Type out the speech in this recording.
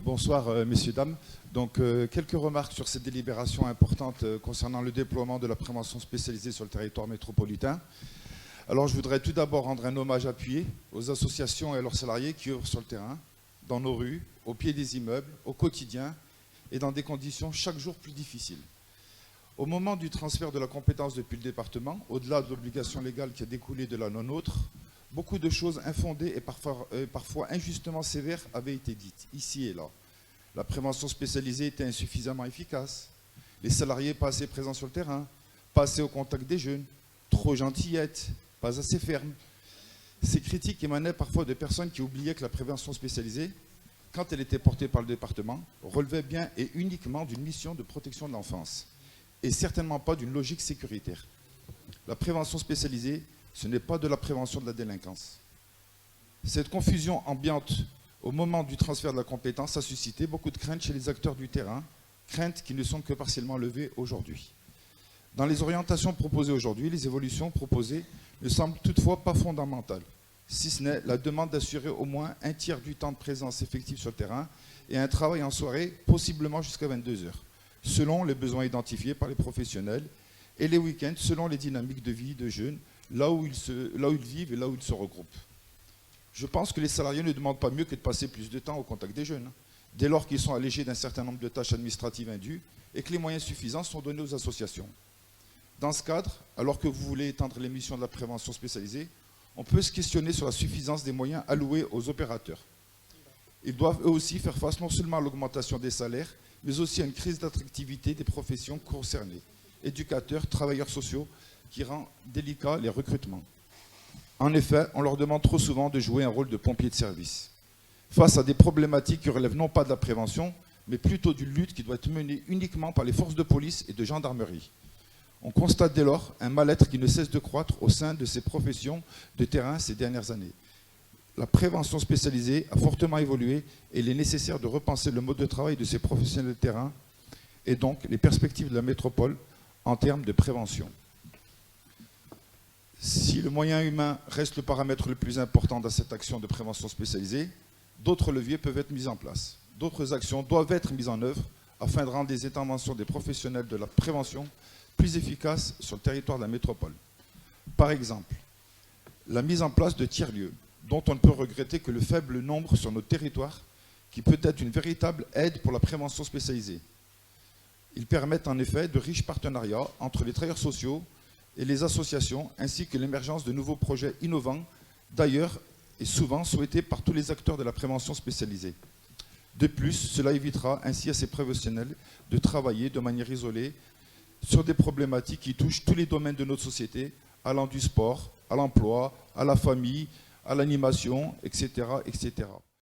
Bonsoir, messieurs, dames. Donc, quelques remarques sur cette délibération importante concernant le déploiement de la prévention spécialisée sur le territoire métropolitain. Alors, je voudrais tout d'abord rendre un hommage appuyé aux associations et à leurs salariés qui œuvrent sur le terrain, dans nos rues, au pied des immeubles, au quotidien et dans des conditions chaque jour plus difficiles. Au moment du transfert de la compétence depuis le département, au-delà de l'obligation légale qui a découlé de la nôtre, beaucoup de choses infondées et parfois injustement sévères avaient été dites, ici et là. La prévention spécialisée était insuffisamment efficace, les salariés pas assez présents sur le terrain, pas assez au contact des jeunes, trop gentillettes, pas assez fermes. Ces critiques émanaient parfois de personnes qui oubliaient que la prévention spécialisée, quand elle était portée par le département, relevait bien et uniquement d'une mission de protection de l'enfance, et certainement pas d'une logique sécuritaire. La prévention spécialisée, ce n'est pas de la prévention de la délinquance. Cette confusion ambiante au moment du transfert de la compétence a suscité beaucoup de craintes chez les acteurs du terrain, craintes qui ne sont que partiellement levées aujourd'hui. Dans les orientations proposées aujourd'hui, les évolutions proposées ne semblent toutefois pas fondamentales, si ce n'est la demande d'assurer au moins un tiers du temps de présence effective sur le terrain et un travail en soirée, possiblement jusqu'à 22 heures, selon les besoins identifiés par les professionnels, et les week-ends selon les dynamiques de vie de jeunes, là où ils vivent et là où ils se regroupent. Je pense que les salariés ne demandent pas mieux que de passer plus de temps au contact des jeunes, dès lors qu'ils sont allégés d'un certain nombre de tâches administratives indues et que les moyens suffisants sont donnés aux associations. Dans ce cadre, alors que vous voulez étendre les missions de la prévention spécialisée, on peut se questionner sur la suffisance des moyens alloués aux opérateurs. Ils doivent eux aussi faire face non seulement à l'augmentation des salaires, mais aussi à une crise d'attractivité des professions concernées, éducateurs, travailleurs sociaux, qui rend délicat les recrutements. En effet, on leur demande trop souvent de jouer un rôle de pompier de service, face à des problématiques qui relèvent non pas de la prévention, mais plutôt d'une lutte qui doit être menée uniquement par les forces de police et de gendarmerie. On constate dès lors un mal-être qui ne cesse de croître au sein de ces professions de terrain ces dernières années. La prévention spécialisée a fortement évolué et il est nécessaire de repenser le mode de travail de ces professionnels de terrain et donc les perspectives de la métropole en termes de prévention. Si le moyen humain reste le paramètre le plus important dans cette action de prévention spécialisée, d'autres leviers peuvent être mis en place. D'autres actions doivent être mises en œuvre afin de rendre les interventions des professionnels de la prévention plus efficaces sur le territoire de la métropole. Par exemple, la mise en place de tiers-lieux, dont on ne peut regretter que le faible nombre sur nos territoires, qui peut être une véritable aide pour la prévention spécialisée. Ils permettent en effet de riches partenariats entre les travailleurs sociaux et les associations, ainsi que l'émergence de nouveaux projets innovants, d'ailleurs et souvent souhaités par tous les acteurs de la prévention spécialisée. De plus, cela évitera ainsi à ces professionnels de travailler de manière isolée sur des problématiques qui touchent tous les domaines de notre société, allant du sport, à l'emploi, à la famille, à l'animation, etc., etc.